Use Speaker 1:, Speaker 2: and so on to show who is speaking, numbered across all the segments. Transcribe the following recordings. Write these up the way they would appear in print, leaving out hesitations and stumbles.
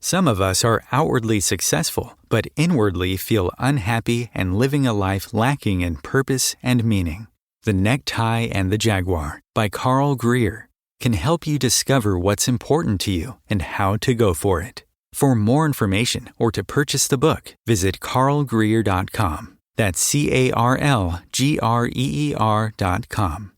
Speaker 1: Some of us are outwardly successful, but inwardly feel unhappy and living a life lacking in purpose and meaning. The Necktie and the Jaguar by Carl Greer can help you discover what's important to you and how to go for it. For more information or to purchase the book, visit carlgreer.com. That's CARLGREER.com.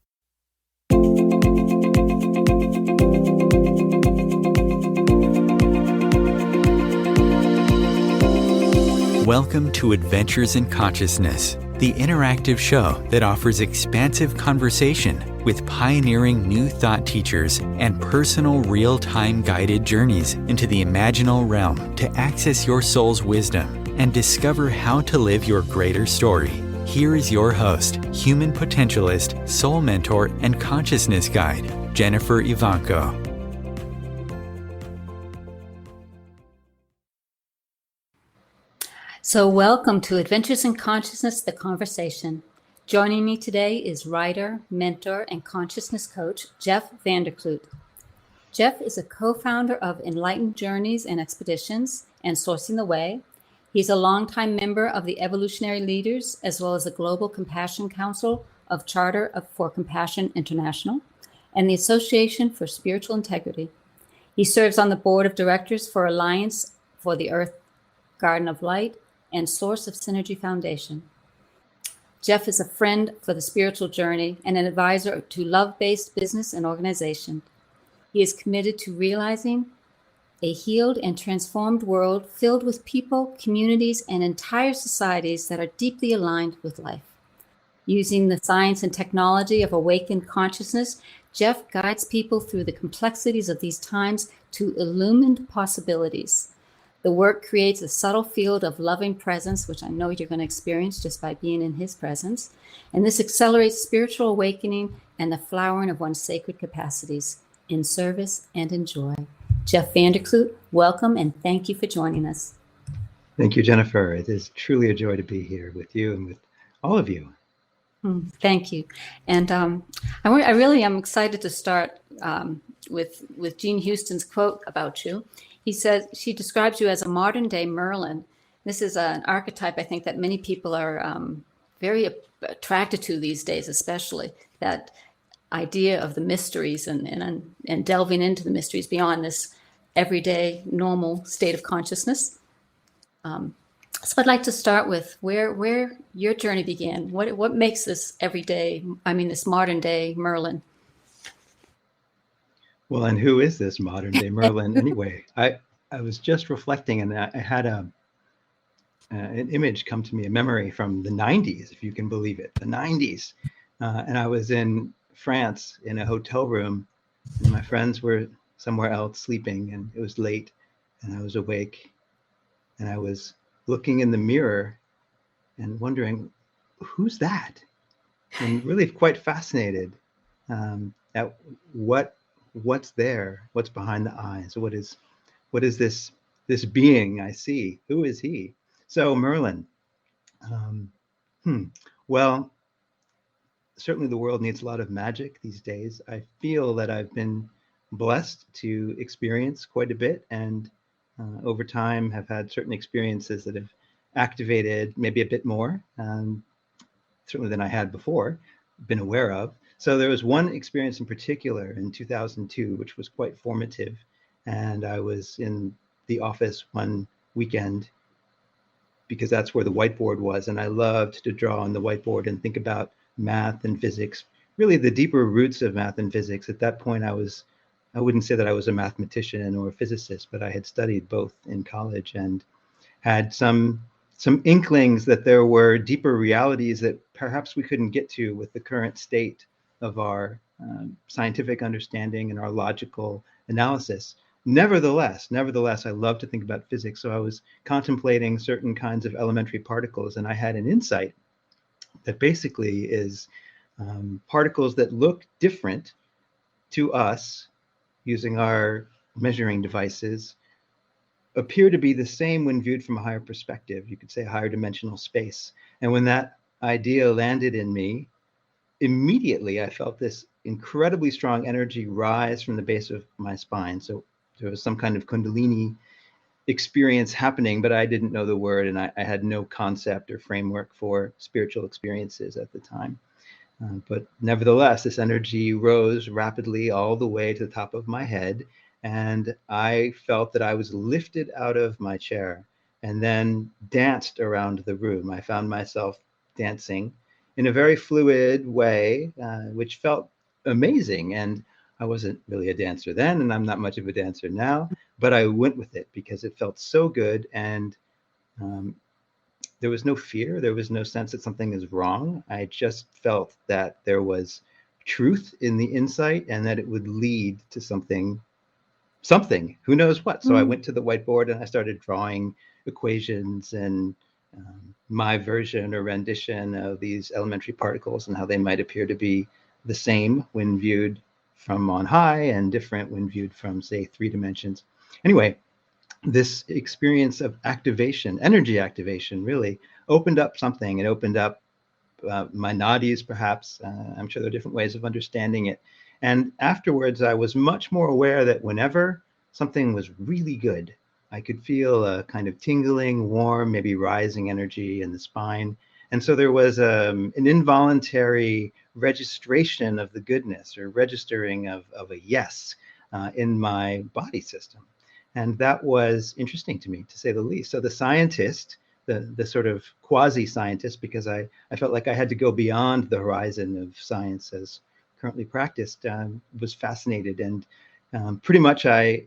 Speaker 1: Welcome to Adventures in Consciousness, the interactive show that offers expansive conversation with pioneering new thought teachers and personal real-time guided journeys into the imaginal realm to access your soul's wisdom and discover how to live your greater story. Here is your host, human potentialist, soul mentor, and consciousness guide, Jennifer Evanko.
Speaker 2: So welcome to Adventures in Consciousness, the conversation. Joining me today is writer, mentor, and consciousness coach, Jeff Vander Clute. Jeff is a co-founder of Enlightened Journeys and Expeditions and Sourcing the Way. He's a longtime member of the Evolutionary Leaders, as well as the Global Compassion Council of Charter for Compassion International and the Association for Spiritual Integrity. He serves on the board of directors for Alliance for the Earth Garden of Light and Source of Synergy Foundation. Jeff is a friend for the spiritual journey and an advisor to love-based business and organization. He is committed to realizing a healed and transformed world filled with people, communities, and entire societies that are deeply aligned with life. Using the science and technology of awakened consciousness, Jeff guides people through the complexities of these times to illumined possibilities. The work creates a subtle field of loving presence, which I know you're going to experience just by being in his presence. And this accelerates spiritual awakening and the flowering of one's sacred capacities in service and in joy. Jeff Vander Clute, welcome and thank you for joining us.
Speaker 3: Thank you, Jennifer. It is truly a joy to be here with you and with all of you.
Speaker 2: Thank you. And I really am excited to start with Jean Houston's quote about you. He says, she describes you as a modern day Merlin. This is an archetype I think that many people are very attracted to these days, especially that idea of the mysteries and delving into the mysteries beyond this everyday normal state of consciousness. So I'd like to start with where your journey began. What makes this this modern day Merlin?
Speaker 3: Well, and who is this modern day Merlin anyway? I was just reflecting, and I had an image come to me, a memory from the 90s, if you can believe it, the 90s. And I was in France in a hotel room, and my friends were somewhere else sleeping, and it was late, and I was awake, and I was looking in the mirror and wondering, who's that? And really quite fascinated at what's there, what's behind the eyes, what is this being I see? Who is he? So Merlin, well, certainly the world needs a lot of magic these days. I feel that I've been blessed to experience quite a bit, and over time have had certain experiences that have activated maybe a bit more, certainly than I had before, been aware of. So there was one experience in particular in 2002, which was quite formative. And I was in the office one weekend because that's where the whiteboard was. And I loved to draw on the whiteboard and think about math and physics, really the deeper roots of math and physics. At that point, I wouldn't say that I was a mathematician or a physicist, but I had studied both in college and had some inklings that there were deeper realities that perhaps we couldn't get to with the current state of our scientific understanding and our logical analysis. Nevertheless, I love to think about physics. So I was contemplating certain kinds of elementary particles, and I had an insight that basically is particles that look different to us using our measuring devices appear to be the same when viewed from a higher perspective. You could say a higher dimensional space. And when that idea landed in me, immediately I felt this incredibly strong energy rise from the base of my spine. So there was some kind of Kundalini experience happening, but I didn't know the word, and I had no concept or framework for spiritual experiences at the time. But nevertheless, this energy rose rapidly all the way to the top of my head, and I felt that I was lifted out of my chair and then danced around the room. I found myself dancing in a very fluid way, which felt amazing. And I wasn't really a dancer then, and I'm not much of a dancer now, but I went with it because it felt so good. And um, there was no fear. There was no sense that something is wrong. I just felt that there was truth in the insight and that it would lead to something, who knows what. So I went to the whiteboard and I started drawing equations and my version or rendition of these elementary particles and how they might appear to be the same when viewed from on high and different when viewed from, say, 3 dimensions. Anyway, this experience of activation, energy activation, really opened up something. It opened up my nadis, perhaps. I'm sure there are different ways of understanding it. And afterwards, I was much more aware that whenever something was really good, I could feel a kind of tingling, warm, maybe rising energy in the spine. And so there was an involuntary registration of the goodness, or registering of a yes in my body system. And that was interesting to me, to say the least. So the scientist, the sort of quasi-scientist, because I felt like I had to go beyond the horizon of science as currently practiced, was fascinated. And pretty much I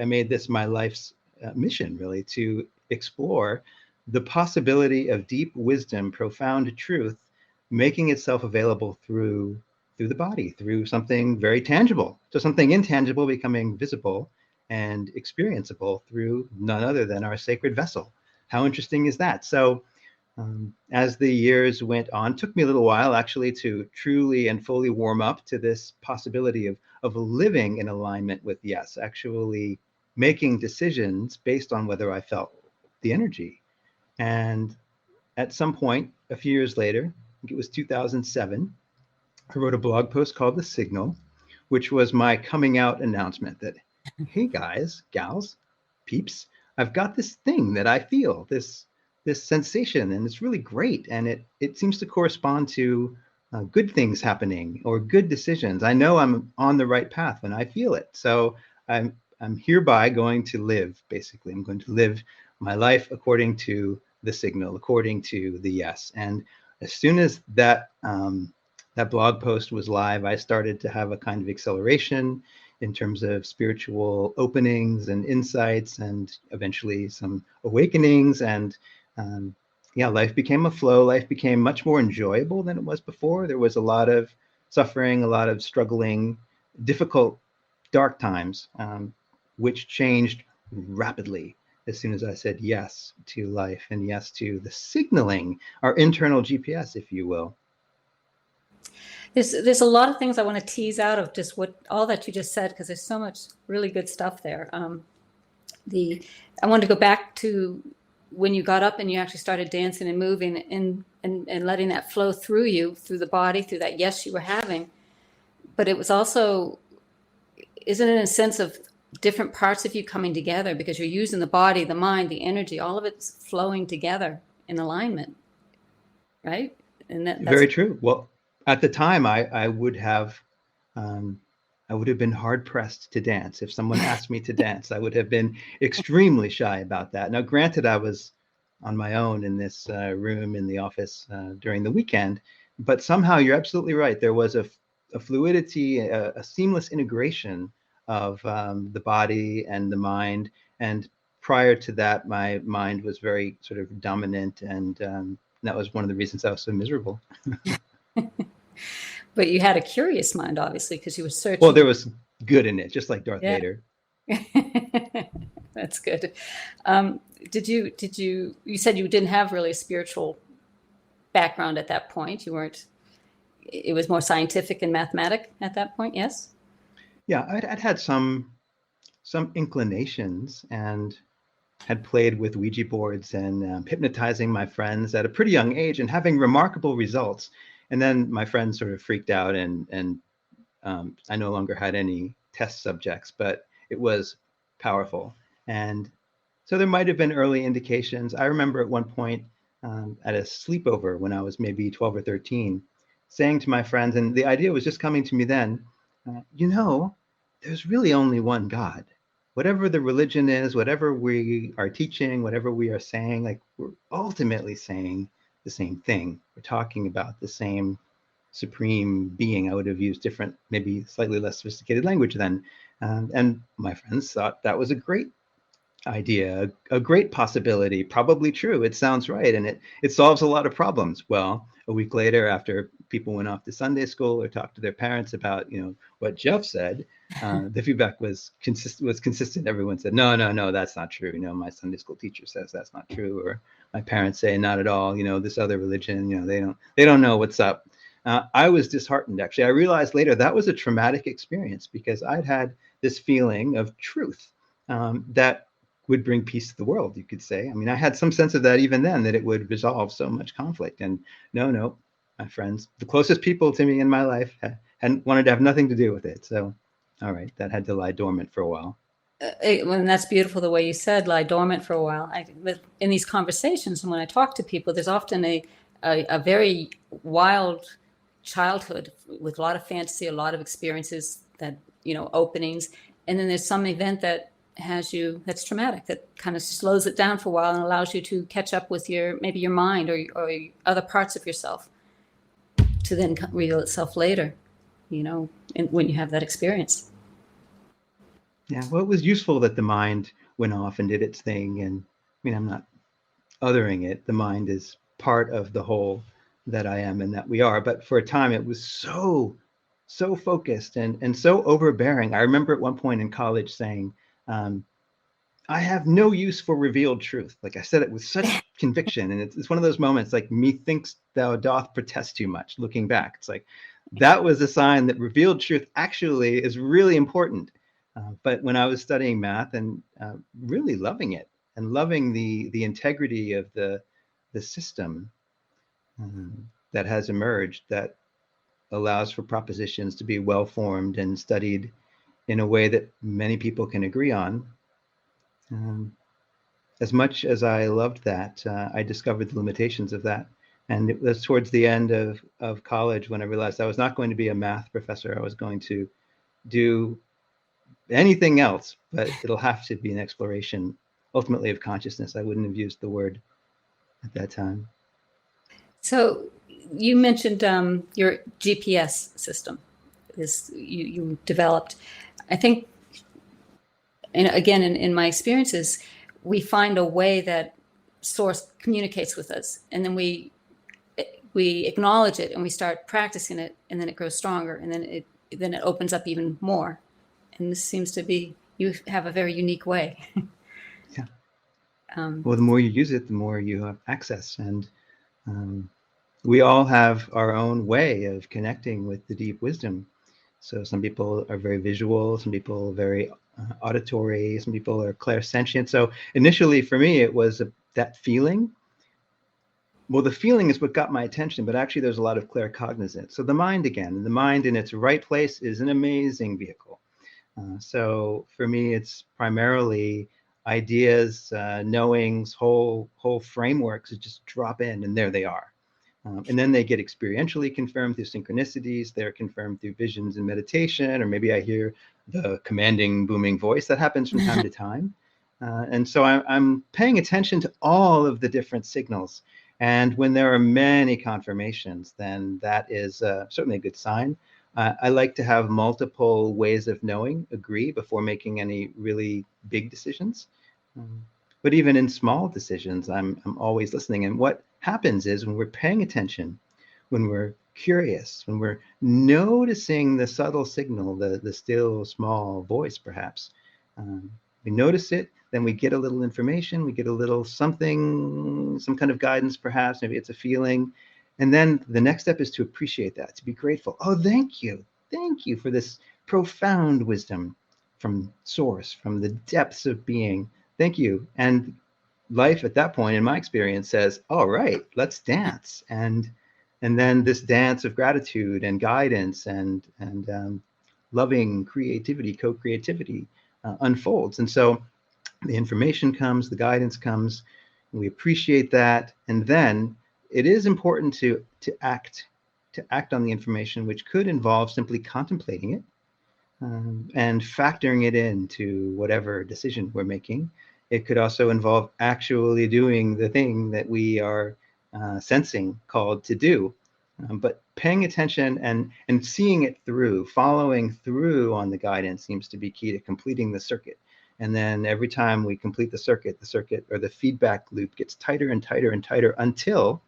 Speaker 3: made this my life's mission, really, to explore the possibility of deep wisdom, profound truth, making itself available through the body, through something very tangible. So something intangible becoming visible and experienceable through none other than our sacred vessel. How interesting is that? So as the years went on, it took me a little while actually to truly and fully warm up to this possibility of living in alignment with yes, actually making decisions based on whether I felt the energy. And at some point, a few years later, I think it was 2007, I wrote a blog post called The Signal, which was my coming out announcement that, hey guys, gals, peeps, I've got this thing that I feel, this sensation, and it's really great. And it seems to correspond to good things happening or good decisions. I know I'm on the right path when I feel it. So I'm hereby going to live, basically. I'm going to live my life according to the signal, according to the yes. And as soon as that blog post was live, I started to have a kind of acceleration in terms of spiritual openings and insights, and eventually some awakenings. And life became a flow. Life became much more enjoyable than it was before. There was a lot of suffering, a lot of struggling, difficult, dark times, which changed rapidly as soon as I said yes to life and yes to the signaling, our internal GPS, if you will.
Speaker 2: There's a lot of things I want to tease out of just all that you just said, because there's so much really good stuff there. I want to go back to when you got up and you actually started dancing and moving and letting that flow through you, through the body, through that yes you were having. But it was also, isn't it a sense of different parts of you coming together, because you're using the body, the mind, the energy, all of it's flowing together in alignment, right? And that's
Speaker 3: very true. Well, at the time, I would have been hard pressed to dance. If someone asked me to dance, I would have been extremely shy about that. Now, granted, I was on my own in this room in the office during the weekend, but somehow you're absolutely right. There was a fluidity, a seamless integration of the body and the mind. And prior to that, my mind was very sort of dominant, and that was one of the reasons I was so miserable.
Speaker 2: But you had a curious mind, obviously, because you were searching.
Speaker 3: Well, there was good in it, just like Darth Vader.
Speaker 2: That's good. You said you didn't have really a spiritual background at that point. It was more scientific and mathematic at that point, yes?
Speaker 3: Yeah, I'd had some inclinations and had played with Ouija boards and hypnotizing my friends at a pretty young age and having remarkable results. And then my friends sort of freaked out, and I no longer had any test subjects, but it was powerful. And So there might have been early indications. I remember at one point at a sleepover when I was maybe 12 or 13, saying to my friends, and the idea was just coming to me then, there's really only one God. Whatever the religion is, whatever we are teaching, whatever we are saying, like we're ultimately saying the same thing. We're talking about the same supreme being. I would have used different, maybe slightly less sophisticated language then. And my friends thought that was a great idea, a great possibility, probably true. It sounds right, and it solves a lot of problems. Well, a week later, after people went off to Sunday school or talked to their parents about what Jeff said, the feedback was consistent. Everyone said, no, that's not true. My Sunday school teacher says that's not true, or my parents say not at all. This other religion, they don't know what's up. I was disheartened, actually. I realized later that was a traumatic experience because I'd had this feeling of truth that would bring peace to the world, you could say. I mean, I had some sense of that even then, that it would resolve so much conflict. And no, my friends, the closest people to me in my life hadn't wanted to have nothing to do with it. So, all right, that had to lie dormant for a while.
Speaker 2: And that's beautiful the way you said, lie dormant for a while. In these conversations, and when I talk to people, there's often a very wild childhood with a lot of fantasy, a lot of experiences that, openings. And then there's some event that that's traumatic, that kind of slows it down for a while and allows you to catch up with maybe your mind or other parts of yourself to then reveal itself later, when you have that experience.
Speaker 3: Yeah, well, it was useful that the mind went off and did its thing. And I mean, I'm not othering it. The mind is part of the whole that I am and that we are. But for a time, it was so focused and so overbearing. I remember at one point in college saying, I have no use for revealed truth. Like I said it with such conviction. And it's one of those moments like, methinks thou doth protest too much. Looking back, it's like, that was a sign that revealed truth actually is really important. But when I was studying math and really loving it and loving the integrity of the system that has emerged, that allows for propositions to be well formed and studied in a way that many people can agree on. As much as I loved that, I discovered the limitations of that. And it was towards the end of college when I realized I was not going to be a math professor. I was going to do anything else, but it'll have to be an exploration, ultimately, of consciousness. I wouldn't have used the word at that time.
Speaker 2: So you mentioned your GPS system you developed. I think, and again, in my experiences, we find a way that source communicates with us, and then we acknowledge it and we start practicing it, and then it grows stronger, and then it opens up even more. And this seems to be, you have a very unique way.
Speaker 3: Yeah. Well, the more you use it, the more you have access. And we all have our own way of connecting with the deep wisdom. So some people are very visual, some people are very auditory, some people are clairsentient. So initially for me, it was that feeling. Well, the feeling is what got my attention, but actually there's a lot of claircognizance. So the mind in its right place is an amazing vehicle. So for me, it's primarily ideas, knowings, whole frameworks that just drop in, and there they are. And then they get experientially confirmed through synchronicities. They're confirmed through visions and meditation, or maybe I hear the commanding, booming voice. That happens from time to time. And so I'm paying attention to all of the different signals. And when there are many confirmations, then that is certainly a good sign. I like to have multiple ways of knowing agree before making any really big decisions. But even in small decisions, I'm always listening. And what happens is when we're paying attention, when we're curious, when we're noticing the subtle signal, the still small voice, perhaps, we notice it, then we get a little information, we get a little something, some kind of guidance, perhaps, maybe it's a feeling. And then the next step is to appreciate that, to be grateful. Oh, thank you. Thank you for this profound wisdom from source, from the depths of being. Thank you. And life at that point, in my experience, says, all right, let's dance. And then this dance of gratitude and guidance and loving creativity, co-creativity unfolds. And so The information comes, the guidance comes, and we appreciate that. And then it is important to act on the information, which could involve simply contemplating it, and factoring it into whatever decision we're making. It could also involve actually doing the thing that we are sensing called to do. But paying attention and seeing it through, following through on the guidance seems to be key to completing the circuit. And then every time we complete the circuit or the feedback loop gets tighter and tighter and tighter until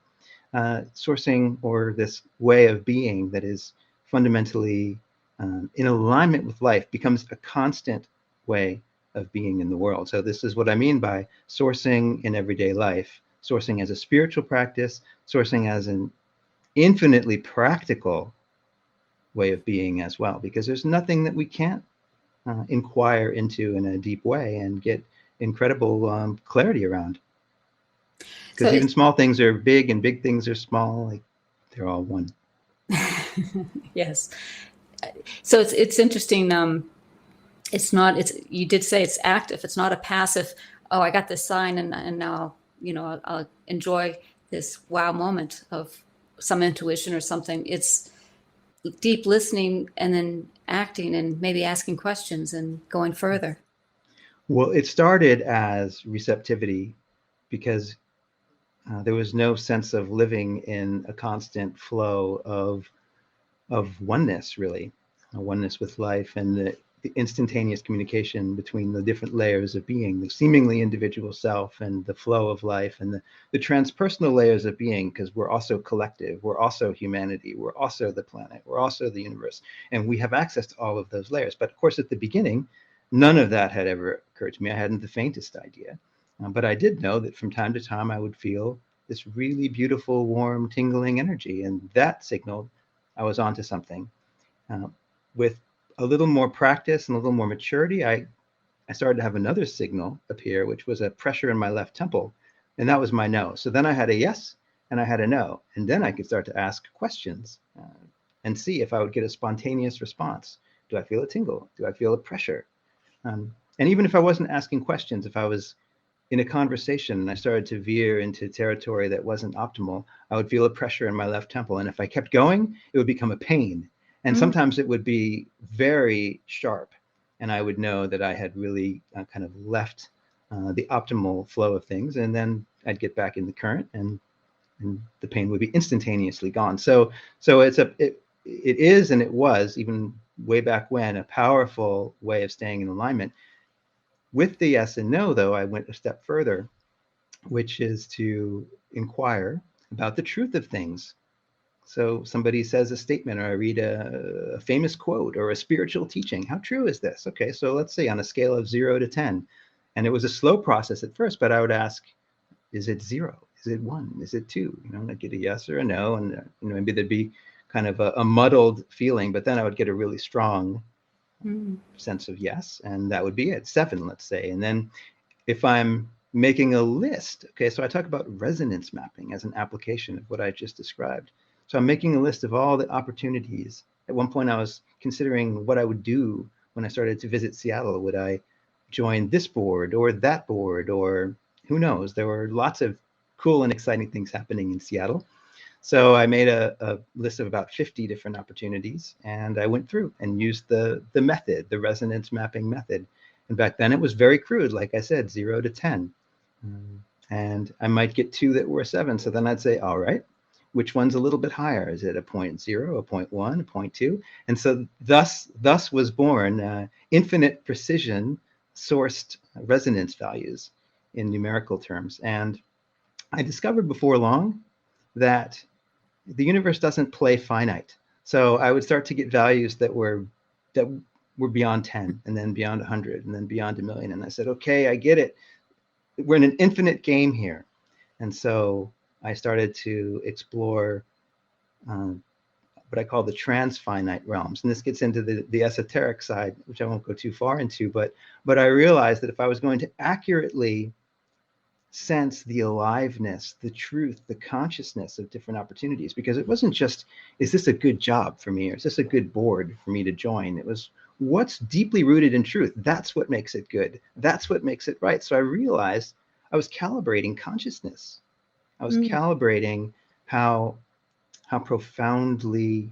Speaker 3: sourcing, or this way of being that is fundamentally in alignment with life, becomes a constant way of being in the world. So this is what I mean by sourcing in everyday life, sourcing as a spiritual practice, sourcing as an infinitely practical way of being as well, because there's nothing that we can't inquire into in a deep way and get incredible clarity around. Because even small things are big and big things are small, like they're all one.
Speaker 2: Yes. So it's interesting. You did say it's active. It's not a passive, oh, I got this sign and now, I'll enjoy this wow moment of some intuition or something. It's deep listening and then acting and maybe asking questions and going further.
Speaker 3: Well, it started as receptivity because there was no sense of living in a constant flow of oneness, really, a oneness with life, and the instantaneous communication between the different layers of being, the seemingly individual self and the flow of life, and the transpersonal layers of being, because we're also collective, we're also humanity, we're also the planet, we're also the universe, and we have access to all of those layers. But of course, at the beginning, none of that had ever occurred to me. I hadn't the faintest idea. But I did know that from time to time I would feel this really beautiful, warm, tingling energy, and that signaled I was onto something. With a little more practice and a little more maturity, I started to have another signal appear, which was a pressure in my left temple, and that was my no. So then I had a yes and I had a no, and then I could start to ask questions and see if I would get a spontaneous response. Do I feel a tingle? Do I feel a pressure? And even if I wasn't asking questions, if I was in a conversation and I started to veer into territory that wasn't optimal, I would feel a pressure in my left temple. And if I kept going, it would become a pain. And sometimes it would be very sharp. And I would know that I had really kind of left the optimal flow of things. And then I'd get back in the current and the pain would be instantaneously gone. So it is, and it was, even way back when, a powerful way of staying in alignment. With the yes and no, though, I went a step further, which is to inquire about the truth of things. So somebody says a statement, or I read a famous quote or a spiritual teaching. How true is this? Okay, so let's say on a scale of 0 to 10. And it was a slow process at first, but I would ask, is it 0? Is it 1? Is it 2? I'd get a yes or a no, and maybe there'd be kind of a muddled feeling, but then I would get a really strong sense of yes, and that would be it. 7, let's say. And then if I'm making a list, okay, so I talk about resonance mapping as an application of what I just described. So I'm making a list of all the opportunities. At one point I was considering what I would do when I started to visit Seattle. Would I join this board or that board, or who knows? There were lots of cool and exciting things happening in Seattle. So I made a list of about 50 different opportunities, and I went through and used the method, the resonance mapping method. And back then it was very crude, like I said, 0 to 10. And I might get 2 that were 7. So then I'd say, all right, which one's a little bit higher? Is it a 0.0, a 0.1, a 0.2? And so thus was born infinite precision sourced resonance values in numerical terms. And I discovered before long that the universe doesn't play finite. So I would start to get values that were beyond 10, and then beyond 100, and then beyond 1,000,000. And I said, okay, I get it. We're in an infinite game here. And so I started to explore what I call the transfinite realms. And this gets into the esoteric side, which I won't go too far into, but I realized that if I was going to accurately sense the aliveness, the truth, the consciousness of different opportunities, because it wasn't just, is this a good job for me, or is this a good board for me to join? It was, what's deeply rooted in truth. That's what makes it good. That's what makes it right. So I realized I was calibrating consciousness. I was calibrating how profoundly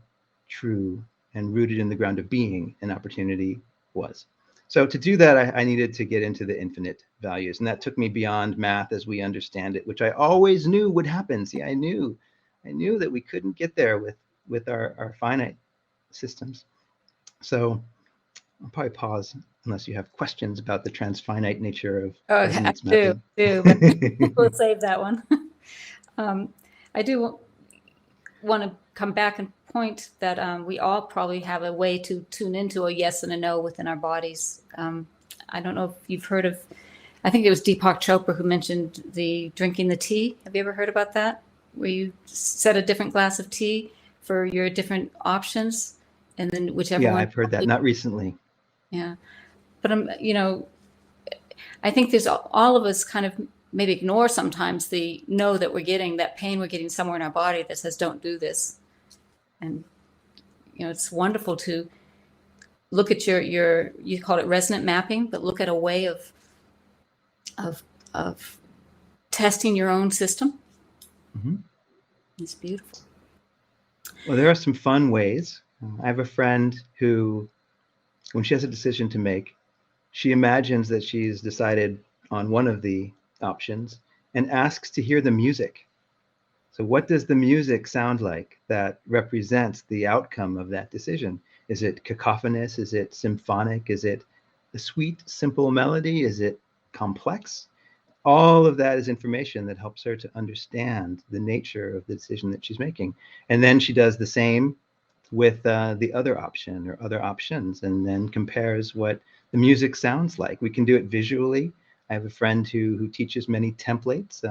Speaker 3: true and rooted in the ground of being an opportunity was. So to do that, I needed to get into the infinite values. And that took me beyond math as we understand it, which I always knew would happen. See, I knew that we couldn't get there with our finite systems. So I'll probably pause unless you have questions about the transfinite nature of resonance mapping.
Speaker 2: But we'll save that one. I do want to come back and point that we all probably have a way to tune into a yes and a no within our bodies. I don't know if you've heard of, I think it was Deepak Chopra who mentioned the drinking the tea. Have you ever heard about that? Where you set a different glass of tea for your different options, and then whichever one.
Speaker 3: Yeah, I've heard that. Not recently.
Speaker 2: Yeah. But, I think there's all of us kind of maybe ignore sometimes the no that we're getting, that pain we're getting somewhere in our body that says, don't do this. And, it's wonderful to look at your you call it resonant mapping, but look at a way of testing your own system. Mm-hmm. It's beautiful.
Speaker 3: Well, there are some fun ways. I have a friend who, when she has a decision to make, she imagines that she's decided on one of the options and asks to hear the music. So what does the music sound like that represents the outcome of that decision? Is it cacophonous? Is it symphonic? Is it a sweet, simple melody? Is it complex? All of that is information that helps her to understand the nature of the decision that she's making. And then she does the same with the other option or other options, and then compares what the music sounds like. We can do it visually. I have a friend who teaches many templates.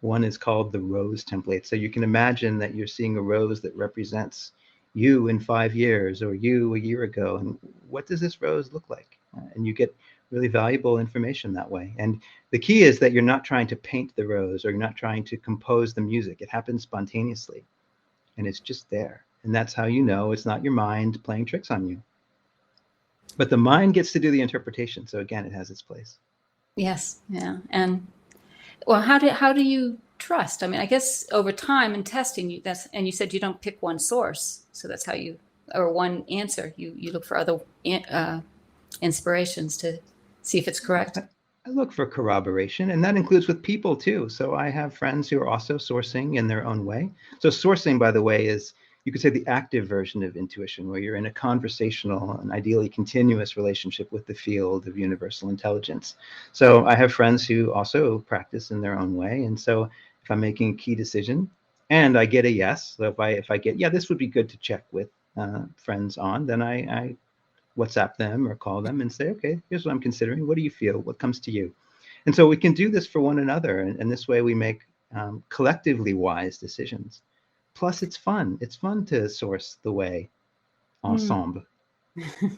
Speaker 3: One is called the rose template. So you can imagine that you're seeing a rose that represents you in 5 years or you a year ago. And what does this rose look like? And you get really valuable information that way. And the key is that you're not trying to paint the rose, or you're not trying to compose the music. It happens spontaneously and it's just there. And that's how you know it's not your mind playing tricks on you. But the mind gets to do the interpretation. So again, it has its place.
Speaker 2: Yes. Yeah. And well, how do you trust? I mean, I guess over time and testing, and you said you don't pick one source, so that's how or one answer. You look for other inspirations to see if it's correct.
Speaker 3: I look for corroboration, and that includes with people too. So I have friends who are also sourcing in their own way. So sourcing, by the way, is, you could say, the active version of intuition, where you're in a conversational and ideally continuous relationship with the field of universal intelligence. So I have friends who also practice in their own way. And so if I'm making a key decision and I get a yes, so if I get, yeah, this would be good to check with friends on, then I WhatsApp them or call them and say, okay, here's what I'm considering. What do you feel? What comes to you? And so we can do this for one another. And this way we make collectively wise decisions. Plus, it's fun. It's fun to source the way ensemble.
Speaker 2: Well,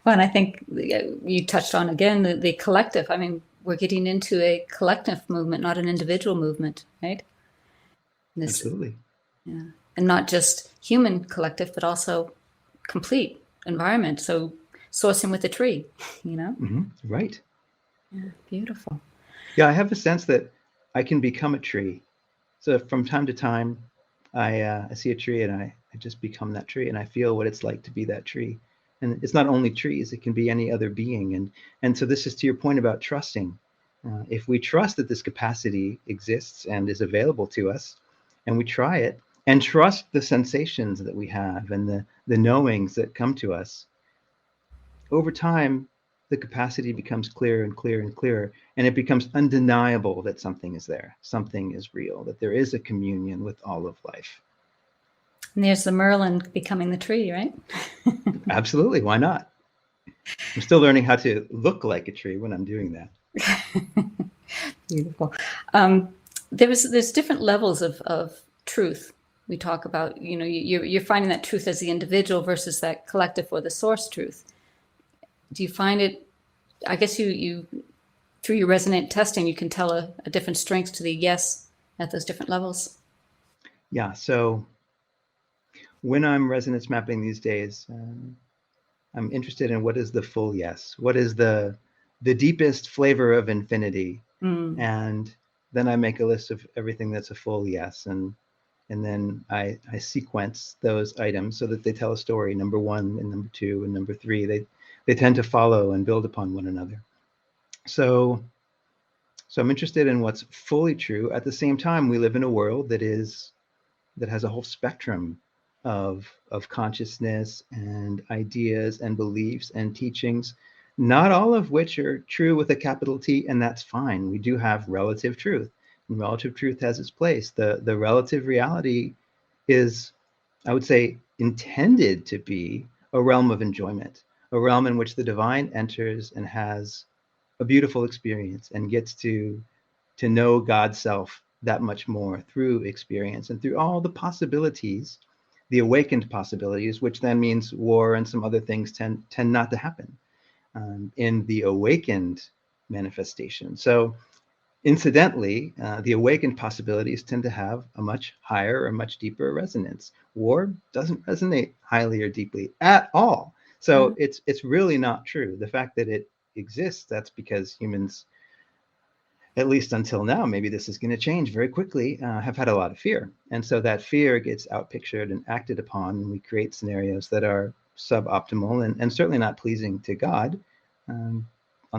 Speaker 2: and I think you touched on, again, the collective. I mean, we're getting into a collective movement, not an individual movement, right?
Speaker 3: Absolutely.
Speaker 2: Yeah. And not just human collective, but also complete environment. So sourcing with the tree,
Speaker 3: Mm-hmm. Right.
Speaker 2: Yeah, beautiful.
Speaker 3: Yeah, I have a sense that I can become a tree. So from time to time, I see a tree and I just become that tree, and I feel what it's like to be that tree. And it's not only trees, it can be any other being. And so this is to your point about trusting. If we trust that this capacity exists and is available to us, and we try it, and trust the sensations that we have and the knowings that come to us, over time, the capacity becomes clearer and clearer and clearer, and it becomes undeniable that something is there, something is real, that there is a communion with all of life.
Speaker 2: And there's the Merlin becoming the tree, right?
Speaker 3: Absolutely. Why not? I'm still learning how to look like a tree when I'm doing that.
Speaker 2: Beautiful. There's different levels of truth. We talk about, you're finding that truth as the individual versus that collective or the source truth. Do you find it, I guess you through your resonant testing, you can tell a different strength to the yes at those different levels?
Speaker 3: Yeah. So when I'm resonance mapping these days, I'm interested in what is the full yes, what is the deepest flavor of infinity, and then I make a list of everything that's a full yes, and then I sequence those items so that they tell a story. Number one and number two and number three, they tend to follow and build upon one another. So I'm interested in what's fully true. At the same time, we live in a world that has a whole spectrum of consciousness and ideas and beliefs and teachings, not all of which are true with a capital T, and that's fine. We do have relative truth, and relative truth has its place. The relative reality is, I would say, intended to be a realm of enjoyment, a realm in which the divine enters and has a beautiful experience and gets to know God's self that much more through experience and through all the possibilities, the awakened possibilities, which then means war and some other things tend not to happen in the awakened manifestation. So incidentally, the awakened possibilities tend to have a much higher or much deeper resonance. War doesn't resonate highly or deeply at all. So it's really not true. The fact that it exists, that's because humans, at least until now, maybe this is going to change very quickly, have had a lot of fear. And so that fear gets outpictured and acted upon, and we create scenarios that are suboptimal and certainly not pleasing to God. On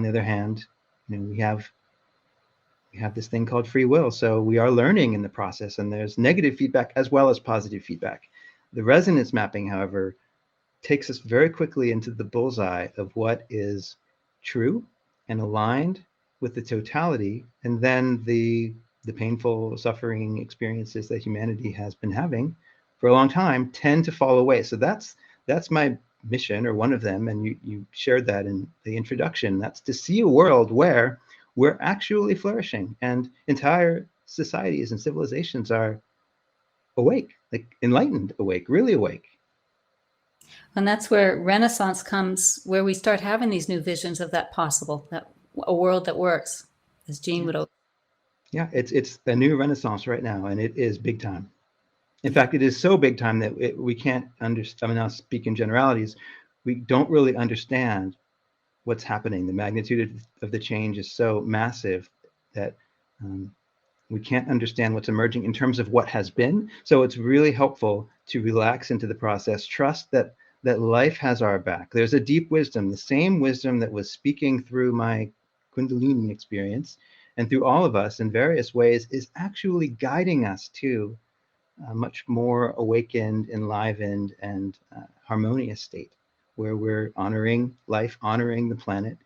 Speaker 3: the other hand, we have this thing called free will. So we are learning in the process, and there's negative feedback as well as positive feedback. The resonance mapping, however, takes us very quickly into the bullseye of what is true and aligned with the totality, and then the painful suffering experiences that humanity has been having for a long time tend to fall away. So that's my mission, or one of them, and you shared that in the introduction. That's to see a world where we're actually flourishing and entire societies and civilizations are awake, like enlightened, awake, really awake.
Speaker 2: And that's where Renaissance comes, where we start having these new visions of that possible, that a world that works, as Jean would open.
Speaker 3: Yeah, it's a new Renaissance right now, and it is big time. In fact, it is so big time that we can't understand. I mean, I'll speak in generalities. We don't really understand what's happening. The magnitude of the change is so massive that we can't understand what's emerging in terms of what has been. So it's really helpful to relax into the process, trust that life has our back. There's a deep wisdom, the same wisdom that was speaking through my Kundalini experience and through all of us in various ways, is actually guiding us to a much more awakened, enlivened, and harmonious state where we're honoring life, honoring the planet.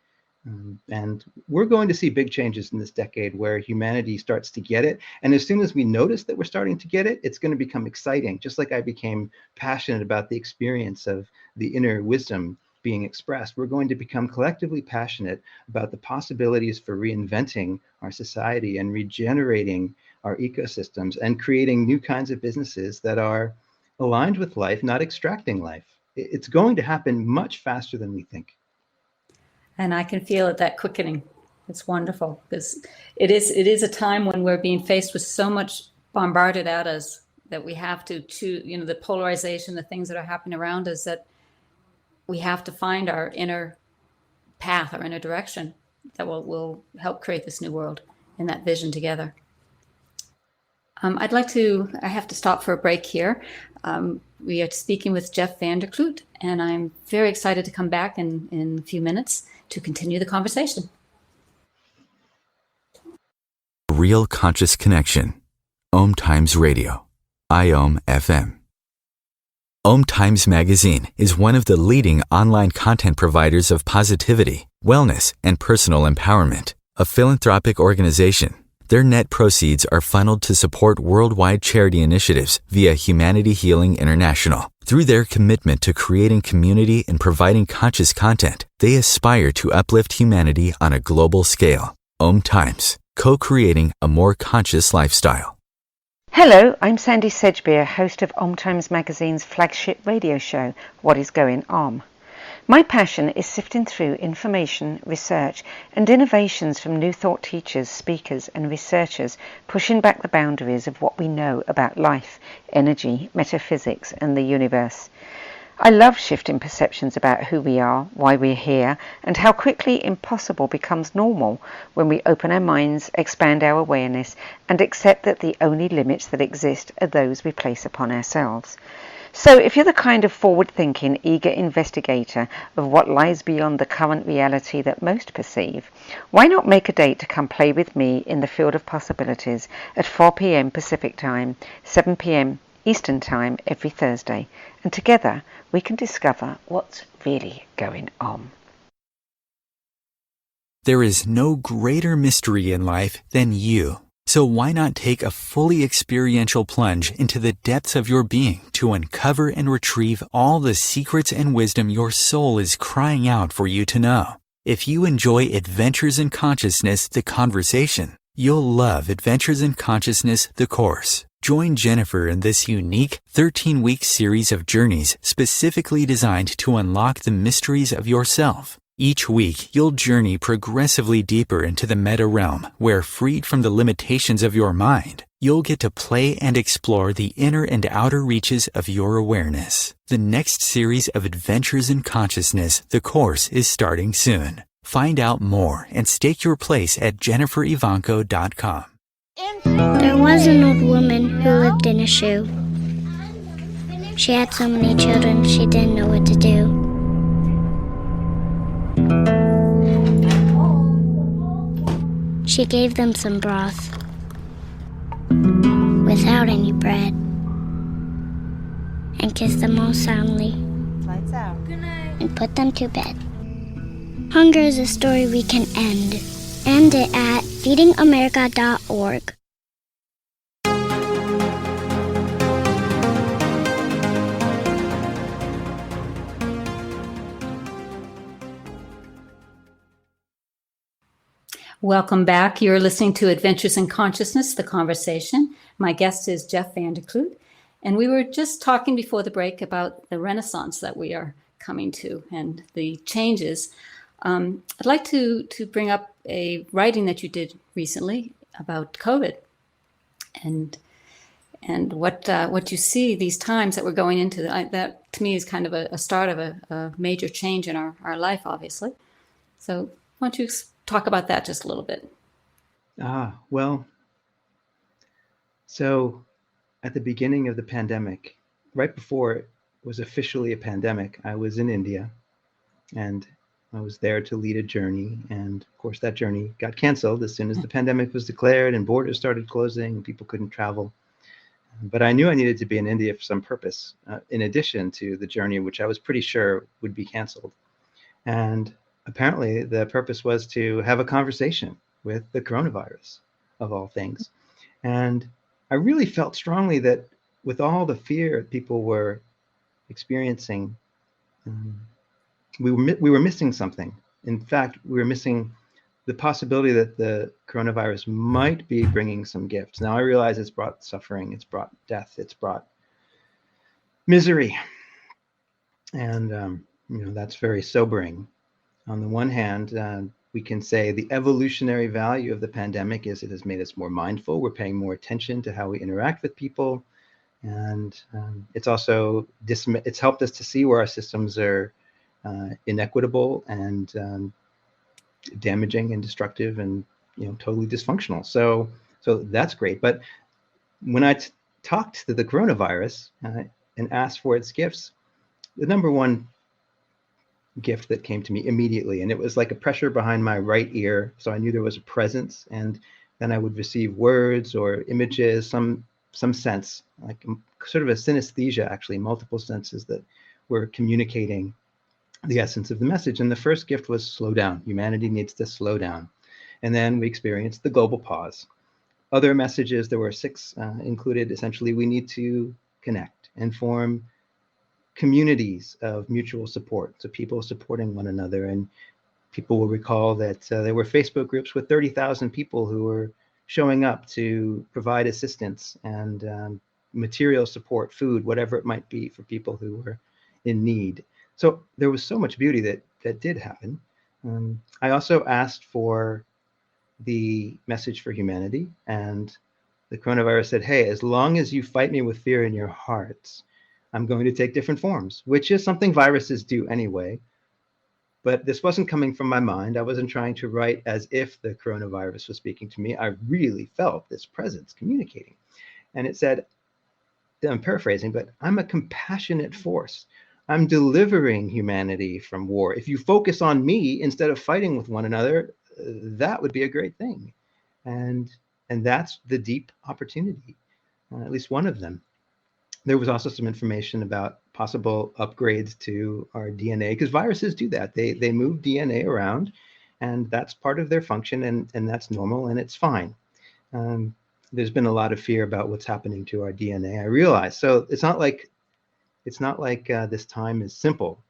Speaker 3: And we're going to see big changes in this decade where humanity starts to get it. And as soon as we notice that we're starting to get it, it's going to become exciting. Just like I became passionate about the experience of the inner wisdom being expressed, we're going to become collectively passionate about the possibilities for reinventing our society and regenerating our ecosystems and creating new kinds of businesses that are aligned with life, not extracting life. It's going to happen much faster than we think.
Speaker 2: And I can feel it, that quickening. It's wonderful, because it is a time when we're being faced with so much bombarded at us that we have to choose, the polarization, the things that are happening around us, that we have to find our inner path, our inner direction that will help create this new world in that vision together. I have to stop for a break here. We are speaking with Jeff Vander Clute, and I'm very excited to come back in a few minutes to continue the conversation.
Speaker 1: Real Conscious Connection. OMTimes Radio. IOM FM. OMTimes Magazine is one of the leading online content providers of positivity, wellness, and personal empowerment. A philanthropic organization, their net proceeds are funneled to support worldwide charity initiatives via Humanity Healing International. Through their commitment to creating community and providing conscious content, they aspire to uplift humanity on a global scale. OMTimes, co-creating a more conscious lifestyle.
Speaker 4: Hello, I'm Sandy Sedgbeer, host of OMTimes Magazine's flagship radio show, What is Going On? My passion is sifting through information, research, and innovations from new thought teachers, speakers, and researchers, pushing back the boundaries of what we know about life, energy, metaphysics, and the universe. I love shifting perceptions about who we are, why we're here, and how quickly impossible becomes normal when we open our minds, expand our awareness, and accept that the only limits that exist are those we place upon ourselves. So if you're the kind of forward-thinking, eager investigator of what lies beyond the current reality that most perceive, why not make a date to come play with me in the field of possibilities at 4 p.m. Pacific Time, 7 p.m. Eastern Time every Thursday, and together we can discover what's really going on.
Speaker 1: There is no greater mystery in life than you. So why not take a fully experiential plunge into the depths of your being to uncover and retrieve all the secrets and wisdom your soul is crying out for you to know? If you enjoy Adventures in Consciousness, the conversation, you'll love Adventures in Consciousness, the course. Join Jennifer in this unique 13-week series of journeys specifically designed to unlock the mysteries of yourself. Each week, you'll journey progressively deeper into the meta realm, where, freed from the limitations of your mind, you'll get to play and explore the inner and outer reaches of your awareness. The next series of Adventures in Consciousness, the course, is starting soon. Find out more and stake your place at JenniferEvanko.com.
Speaker 5: There was an old woman who lived in a shoe. She had so many children she didn't know what to do. She gave them some broth without any bread and kissed them all soundly and put them to bed. Hunger is a story we can end. End it at feedingamerica.org.
Speaker 2: Welcome back. You're listening to Adventures in Consciousness, the conversation. My guest is Jeff Vander Clute, and we were just talking before the break about the renaissance that we are coming to and the changes. I'd like to bring up a writing that you did recently about COVID and what you see these times that we're going into. That to me is kind of a start of a major change in our life, obviously. So why don't you talk about that just a little bit?
Speaker 3: Well, so at the beginning of the pandemic, right before it was officially a pandemic, I was in India and I was there to lead a journey. And of course, that journey got canceled as soon as the pandemic was declared and borders started closing and people couldn't travel. But I knew I needed to be in India for some purpose, in addition to the journey, which I was pretty sure would be canceled. And apparently the purpose was to have a conversation with the coronavirus, of all things. And I really felt strongly that with all the fear people were experiencing, we were missing something. In fact, we were missing the possibility that the coronavirus might be bringing some gifts. Now I realize it's brought suffering, it's brought death, it's brought misery. And that's very sobering. On the one hand, we can say the evolutionary value of the pandemic is it has made us more mindful. We're paying more attention to how we interact with people. And it's also it's helped us to see where our systems are inequitable and damaging and destructive and totally dysfunctional. So that's great. But when I talked to the coronavirus and asked for its gifts, the number one gift that came to me immediately, and it was like a pressure behind my right ear, so I knew there was a presence, and then I would receive words or images, some sense, like sort of a synesthesia, actually, multiple senses that were communicating the essence of the message. And the first gift was slow down. Humanity needs to slow down. And then we experienced the global pause. Other messages, there were 6 included. Essentially, we need to connect and form communities of mutual support, so people supporting one another. And people will recall that there were Facebook groups with 30,000 people who were showing up to provide assistance and material support, food, whatever it might be, for people who were in need. So there was so much beauty that did happen. I also asked for the message for humanity, and the coronavirus said, hey, as long as you fight me with fear in your hearts, I'm going to take different forms, which is something viruses do anyway. But this wasn't coming from my mind. I wasn't trying to write as if the coronavirus was speaking to me. I really felt this presence communicating. And it said, I'm paraphrasing, but I'm a compassionate force. I'm delivering humanity from war. If you focus on me instead of fighting with one another, that would be a great thing. And that's the deep opportunity, at least one of them. There was also some information about possible upgrades to our DNA, because viruses do that. They move DNA around, and that's part of their function, and that's normal, and it's fine. There's been a lot of fear about what's happening to our DNA. I realize. So it's not like this time is simple.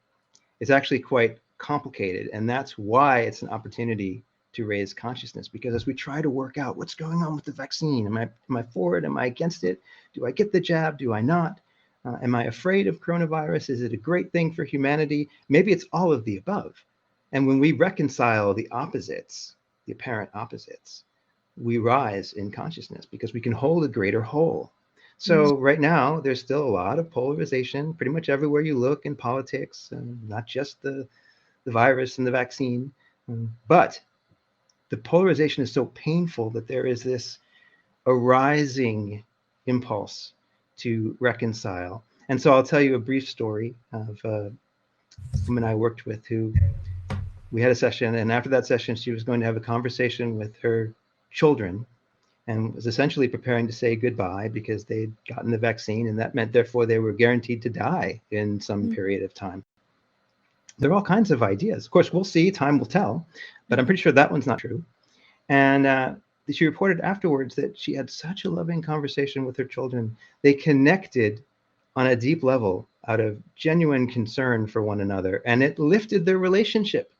Speaker 3: It's actually quite complicated, and that's why it's an opportunity to raise consciousness, because as we try to work out what's going on with the vaccine, am I for it? Am I against it? Do I get the jab? Do I not? Am I afraid of coronavirus? Is it a great thing for humanity? Maybe it's all of the above. And when we reconcile the opposites, the apparent opposites, we rise in consciousness because we can hold a greater whole. So right now, there's still a lot of polarization pretty much everywhere you look in politics, not just the virus and the vaccine, but the polarization is so painful that there is this arising impulse to reconcile. And so I'll tell you a brief story of a woman I worked with who we had a session, and after that session, she was going to have a conversation with her children and was essentially preparing to say goodbye because they'd gotten the vaccine, and that meant therefore they were guaranteed to die in some period of time. There are all kinds of ideas. Of course, we'll see, time will tell, but I'm pretty sure that one's not true. And she reported afterwards that she had such a loving conversation with her children. They connected on a deep level out of genuine concern for one another, and it lifted their relationship.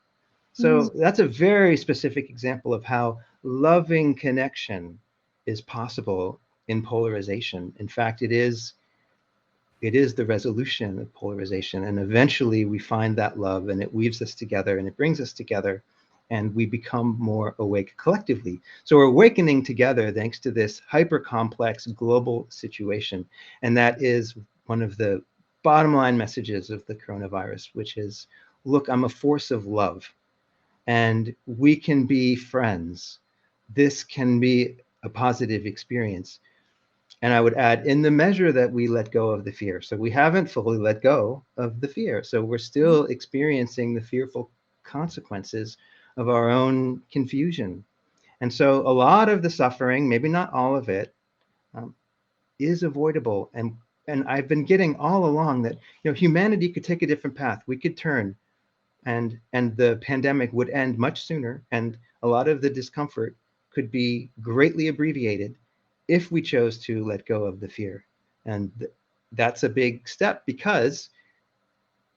Speaker 3: So that's a very specific example of how loving connection is possible in polarization. In fact, it is the resolution of polarization, and eventually we find that love, and it weaves us together, and it brings us together, and we become more awake collectively. So we're awakening together thanks to this hyper complex global situation, and that is one of the bottom line messages of the coronavirus, which is, look, I'm a force of love, and we can be friends. This can be a positive experience. And I would add, in the measure that we let go of the fear. So we haven't fully let go of the fear. So we're still experiencing the fearful consequences of our own confusion. And so a lot of the suffering, maybe not all of it, is avoidable. And I've been getting all along that, humanity could take a different path. We could turn, and the pandemic would end much sooner. And a lot of the discomfort could be greatly abbreviated if we chose to let go of the fear. And that's a big step because,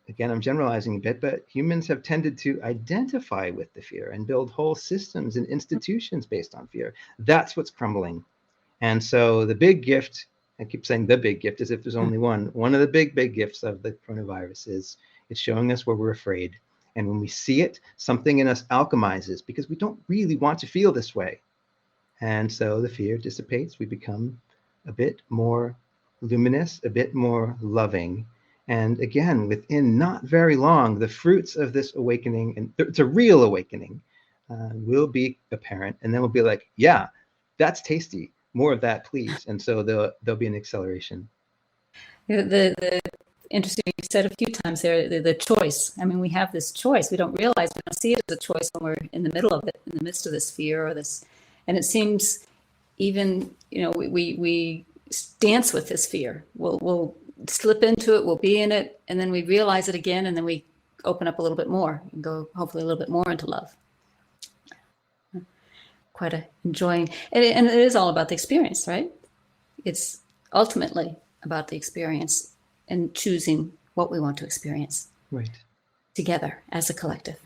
Speaker 3: again, I'm generalizing a bit, but humans have tended to identify with the fear and build whole systems and institutions based on fear. That's what's crumbling. And so the big gift, I keep saying the big gift as if there's only one. One of the big gifts of the coronavirus is it's showing us where we're afraid. And when we see it, something in us alchemizes because we don't really want to feel this way. And so the fear dissipates. We become a bit more luminous, a bit more loving. And again, within not very long, the fruits of this awakening, and it's a real awakening, will be apparent. And then we'll be like, yeah, that's tasty. More of that, please. And so there'll be an acceleration.
Speaker 2: The interesting, you said a few times there, the choice. I mean, we have this choice. We don't realize, we don't see it as a choice when we're in the middle of it, in the midst of this fear or this. And it seems even, we dance with this fear. We'll slip into it, we'll be in it, and then we realize it again, and then we open up a little bit more and go hopefully a little bit more into love. Quite enjoying, and it is all about the experience, right? It's ultimately about the experience and choosing what we want to experience.
Speaker 3: Right.
Speaker 2: Together as a collective.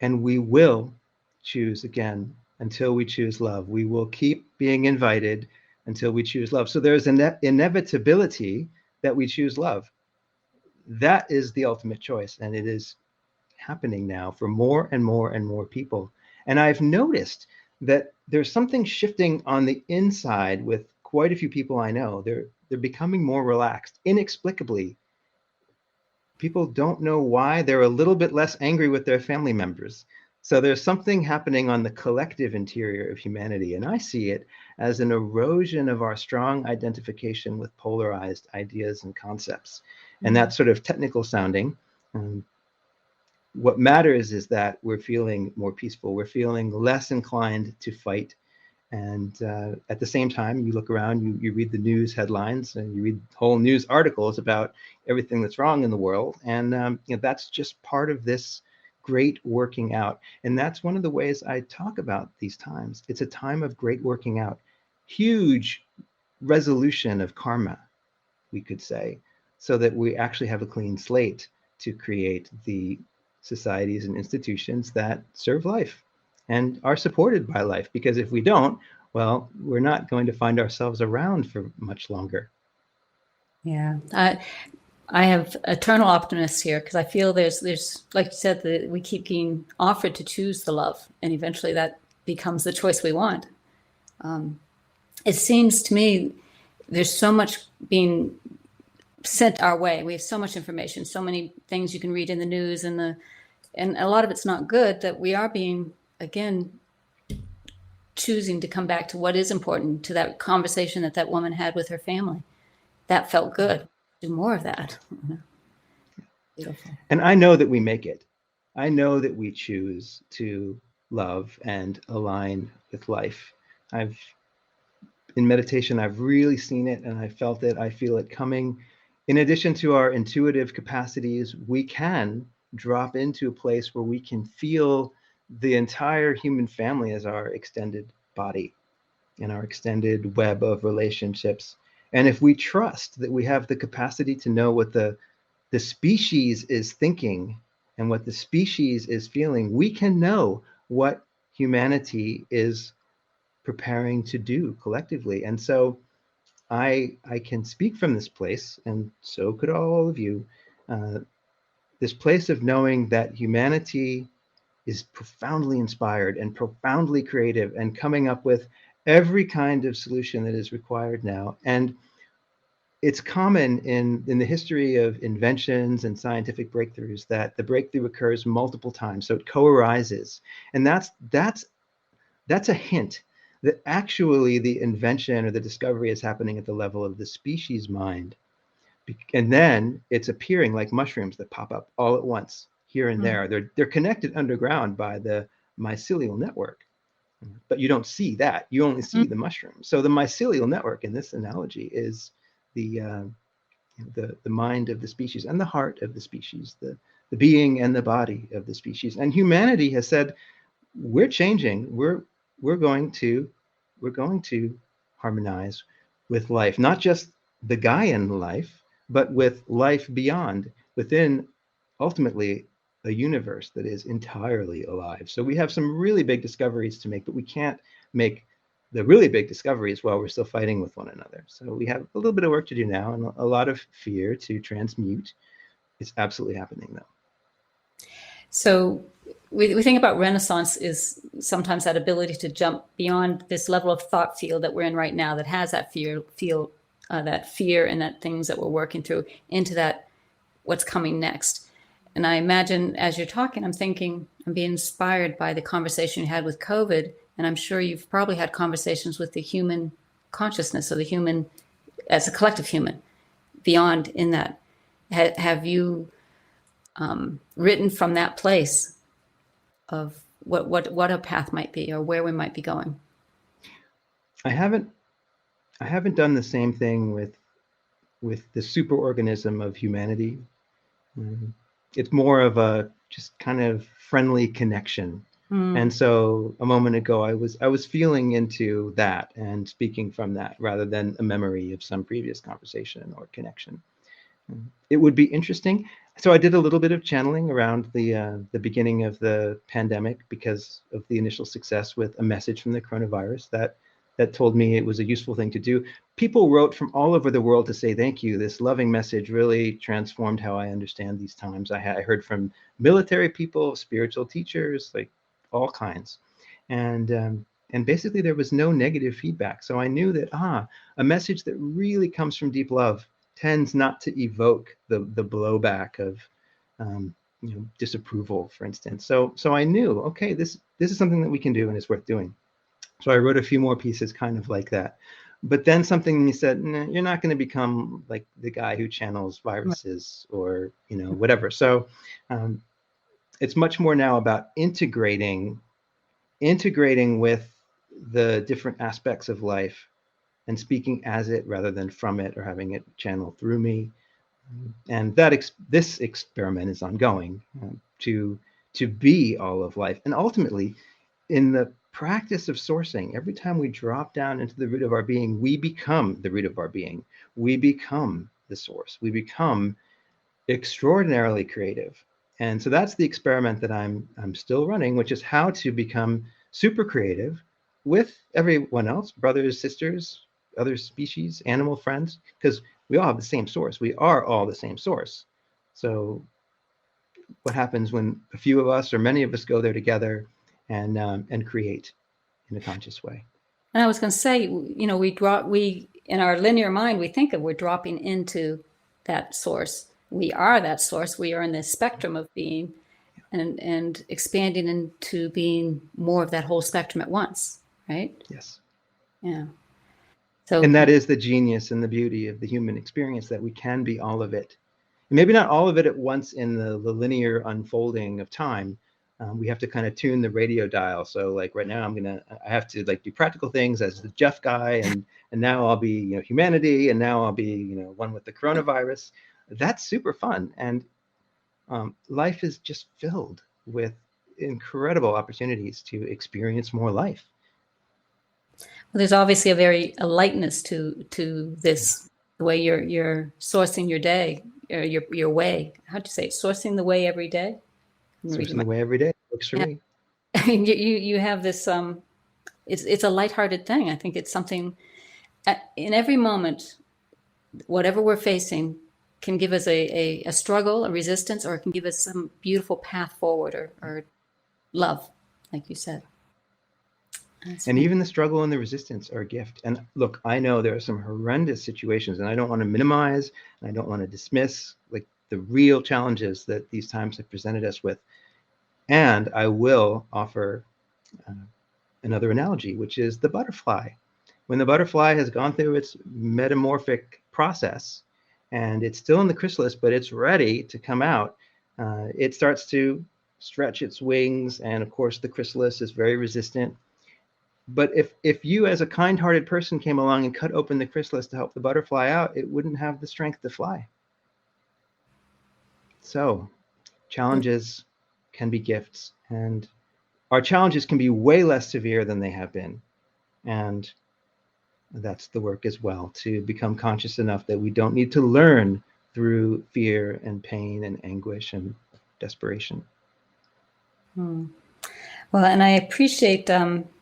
Speaker 3: And we will choose again until we choose love. We will keep being invited until we choose love. So there's an inevitability that we choose love. That is the ultimate choice. And it is happening now for more and more and more people. And I've noticed that there's something shifting on the inside with quite a few people I know. They're becoming more relaxed, inexplicably. people don't know why they're a little bit less angry with their family members. So there's something happening on the collective interior of humanity, and I see it as an erosion of our strong identification with polarized ideas and concepts. And that's sort of technical sounding. What matters is that we're feeling more peaceful. We're feeling less inclined to fight. And at the same time, you look around, you read the news headlines, and you read whole news articles about everything that's wrong in the world. And that's just part of this great working out. And that's one of the ways I talk about these times. It's a time of great working out, huge resolution of karma, we could say, so that we actually have a clean slate to create the societies and institutions that serve life and are supported by life. Because if we don't, well, we're not going to find ourselves around for much longer.
Speaker 2: Yeah. I have eternal optimists here, because I feel there's like you said, that we keep being offered to choose the love, and eventually that becomes the choice we want. It seems to me there's so much being sent our way. We have so much information, so many things you can read in the news, and a lot of it's not good, that we are being, again, choosing to come back to what is important, to that conversation that woman had with her family. That felt good. Do more of that. Beautiful.
Speaker 3: And I know that we make it. I know that we choose to love and align with life. In meditation, I've really seen it, and I felt it. I feel it coming. In addition to our intuitive capacities, we can drop into a place where we can feel the entire human family as our extended body and our extended web of relationships. And if we trust that we have the capacity to know what the species is thinking and what the species is feeling, we can know what humanity is preparing to do collectively. And so I can speak from this place, and so could all of you, this place of knowing that humanity is profoundly inspired and profoundly creative and coming up with every kind of solution that is required now. And it's common in the history of inventions and scientific breakthroughs that the breakthrough occurs multiple times. So it co-arises. And that's a hint that actually the invention or the discovery is happening at the level of the species mind. And then it's appearing like mushrooms that pop up all at once here and there. They're connected underground by the mycelial network, but you don't see that. You only see the mushroom. So the mycelial network in this analogy is the mind of the species and the heart of the species, the being and the body of the species. And humanity has said, we're changing. We're going to harmonize with life, not just the Gaian life, but with life beyond, within ultimately a universe that is entirely alive. So we have some really big discoveries to make, but we can't make the really big discoveries while we're still fighting with one another. So we have a little bit of work to do now, and a lot of fear to transmute. It's absolutely happening though.
Speaker 2: So we think about Renaissance is sometimes that ability to jump beyond this level of thought field that we're in right now, that has that fear and that things that we're working through, into that what's coming next. And I imagine as you're talking, I'm thinking, I'm being inspired by the conversation you had with COVID. And I'm sure you've probably had conversations with the human consciousness, or the human as a collective human beyond in that. Have you written from that place of what a path might be, or where we might be going?
Speaker 3: I haven't done the same thing with the superorganism of humanity. It's more of a just kind of friendly connection. And so a moment ago, I was feeling into that and speaking from that, rather than a memory of some previous conversation or connection. It would be interesting. So I did a little bit of channeling around the beginning of the pandemic, because of the initial success with a message from the coronavirus that told me it was a useful thing to do. People wrote from all over the world to say thank you. This loving message really transformed how I understand these times. I heard from military people, spiritual teachers, like all kinds. And basically there was no negative feedback. So I knew that, a message that really comes from deep love tends not to evoke the blowback of disapproval, for instance. So I knew, okay, this is something that we can do and it's worth doing. So I wrote a few more pieces kind of like that. But then something in me said, nah, you're not going to become like the guy who channels viruses or whatever. So it's much more now about integrating with the different aspects of life and speaking as it rather than from it or having it channel through me. And that this experiment is ongoing, to be all of life. And ultimately, in the practice of sourcing, every time we drop down into the root of our being, we become the root of our being. We become the source. We become extraordinarily creative. And so that's the experiment that I'm still running, which is how to become super creative with everyone else, brothers, sisters, other species, animal friends, because we all have the same source. We are all the same source. So what happens when a few of us or many of us go there together and create in a conscious way?
Speaker 2: And I was going to say, we in our linear mind, we think of we're dropping into that source. We are that source. We are in the spectrum of being, and expanding into being more of that whole spectrum at once, right?
Speaker 3: Yes.
Speaker 2: Yeah. So,
Speaker 3: and that is the genius and the beauty of the human experience, that we can be all of it. And maybe not all of it at once in the linear unfolding of time. We have to kind of tune the radio dial. So like right now I have to like do practical things as the Jeff guy, and now I'll be, humanity, and now I'll be, one with the coronavirus. That's super fun. And life is just filled with incredible opportunities to experience more life.
Speaker 2: Well, there's obviously a lightness to this, the way you're sourcing your day, or your way. How'd you say it? Sourcing the way every day?
Speaker 3: Sourcing the way every day works for me.
Speaker 2: I mean, you have this. It's a lighthearted thing. I think it's something in every moment, whatever we're facing, can give us a struggle, a resistance, or it can give us some beautiful path forward, or love, like you said.
Speaker 3: And even the struggle and the resistance are a gift. And look, I know there are some horrendous situations, and I don't want to minimize, and I don't want to dismiss like the real challenges that these times have presented us with. And I will offer another analogy, which is the butterfly. When the butterfly has gone through its metamorphic process and it's still in the chrysalis, but it's ready to come out, it starts to stretch its wings. And of course, the chrysalis is very resistant. But if you as a kind-hearted person came along and cut open the chrysalis to help the butterfly out, it wouldn't have the strength to fly. So challenges can be gifts, and our challenges can be way less severe than they have been. And that's the work as well, to become conscious enough that we don't need to learn through fear and pain and anguish and desperation.
Speaker 2: Well, and I appreciate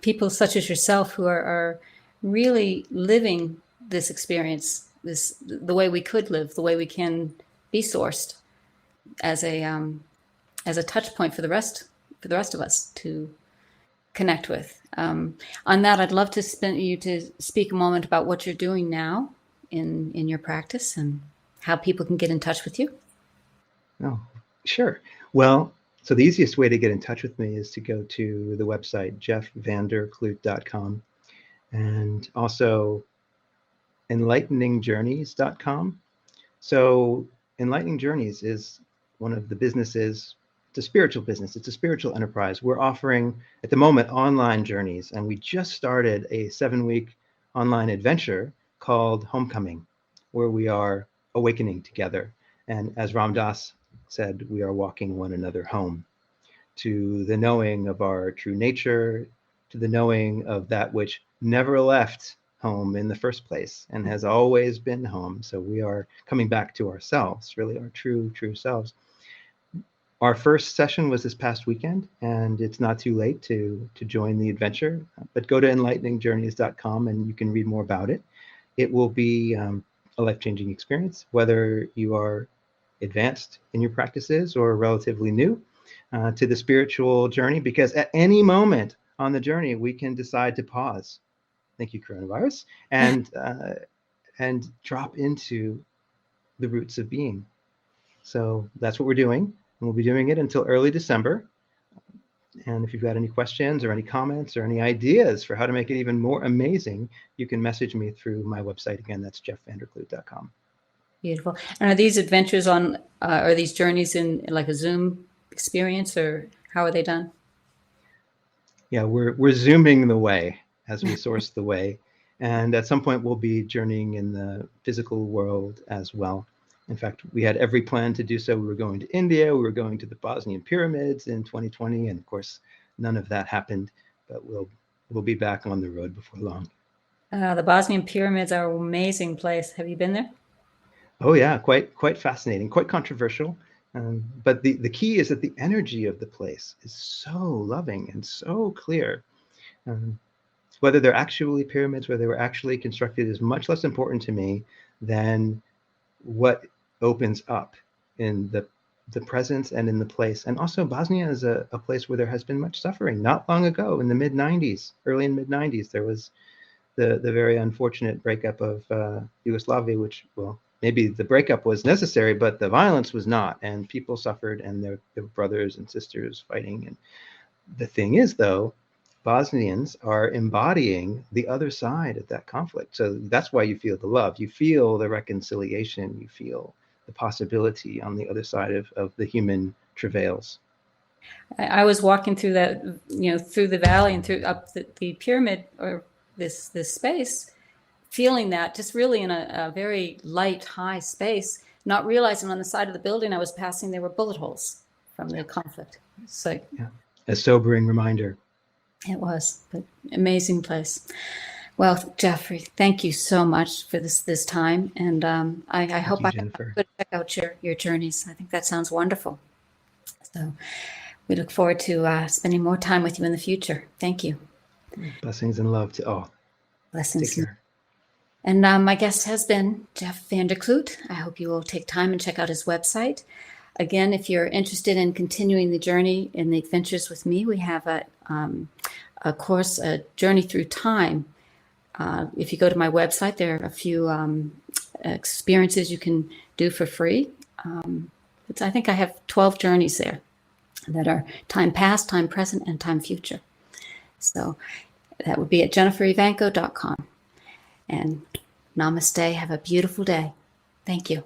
Speaker 2: people such as yourself who are really living this experience, the way we could live, the way we can be sourced, as a touch point for the rest of us to connect with. On that, I'd love to speak a moment about what you're doing now in your practice and how people can get in touch with you.
Speaker 3: Oh, sure. Well, so the easiest way to get in touch with me is to go to the website, jeffvanderclute.com, and also enlighteningjourneys.com. So Enlightening Journeys is one of the businesses. It's a spiritual business. It's a spiritual enterprise. We're offering, at the moment, online journeys, and we just started a 7-week online adventure called Homecoming, where we are awakening together. And as Ram Dass said, we are walking one another home to the knowing of our true nature, to the knowing of that which never left home in the first place and has always been home. So we are coming back to ourselves, really our true selves. Our first session was this past weekend, and it's not too late to join the adventure, but go to enlighteningjourneys.com and you can read more about it. It will be a life-changing experience, whether you are advanced in your practices or relatively new to the spiritual journey, because at any moment on the journey, we can decide to pause. Thank you, coronavirus, and drop into the roots of being. So that's what we're doing, and we'll be doing it until early December. And if you've got any questions or any comments or any ideas for how to make it even more amazing, you can message me through my website. Again, that's jeffvanderclute.com.
Speaker 2: Beautiful. And are these adventures on, are these journeys in like a Zoom experience, or how are they done?
Speaker 3: Yeah, we're zooming the way as we source the way. And at some point, we'll be journeying in the physical world as well. In fact, we had every plan to do so. We were going to India. We were going to the Bosnian Pyramids in 2020. And of course, none of that happened. But we'll be back on the road before long.
Speaker 2: The Bosnian Pyramids are an amazing place. Have you been there?
Speaker 3: Oh, yeah, quite fascinating, quite controversial. But the key is that the energy of the place is so loving and so clear. Whether they're actually pyramids, whether they were actually constructed, is much less important to me than what opens up in the presence and in the place. And also, Bosnia is a place where there has been much suffering. Not long ago, in the mid-90s, early in mid-90s, there was the very unfortunate breakup of Yugoslavia, which, well, maybe the breakup was necessary, but the violence was not, and people suffered, and their brothers and sisters fighting. And the thing is, though, Bosnians are embodying the other side of that conflict. So that's why you feel the love, you feel the reconciliation, you feel the possibility on the other side of the human travails.
Speaker 2: I was walking through that, through the valley and through up the pyramid, or this space, feeling that just really in a very light, high space, not realizing on the side of the building I was passing, there were bullet holes from the conflict. It's like,
Speaker 3: yeah, a sobering reminder.
Speaker 2: It was, but amazing place. Well, Jeffrey, thank you so much for this time, and I hope I could check out your journeys. I think that sounds wonderful. So we look forward to spending more time with you in the future. Thank you.
Speaker 3: Blessings and love to all.
Speaker 2: Blessings.
Speaker 3: Take care.
Speaker 2: And my guest has been Jeff Vander Clute. I hope you will take time and check out his website. Again, if you're interested in continuing the journey in the adventures with me, we have a course, a journey through time. If you go to my website, there are a few experiences you can do for free. I think I have 12 journeys there that are time past, time present, and time future. So that would be at JenniferEvanko.com. And namaste. Have a beautiful day. Thank you.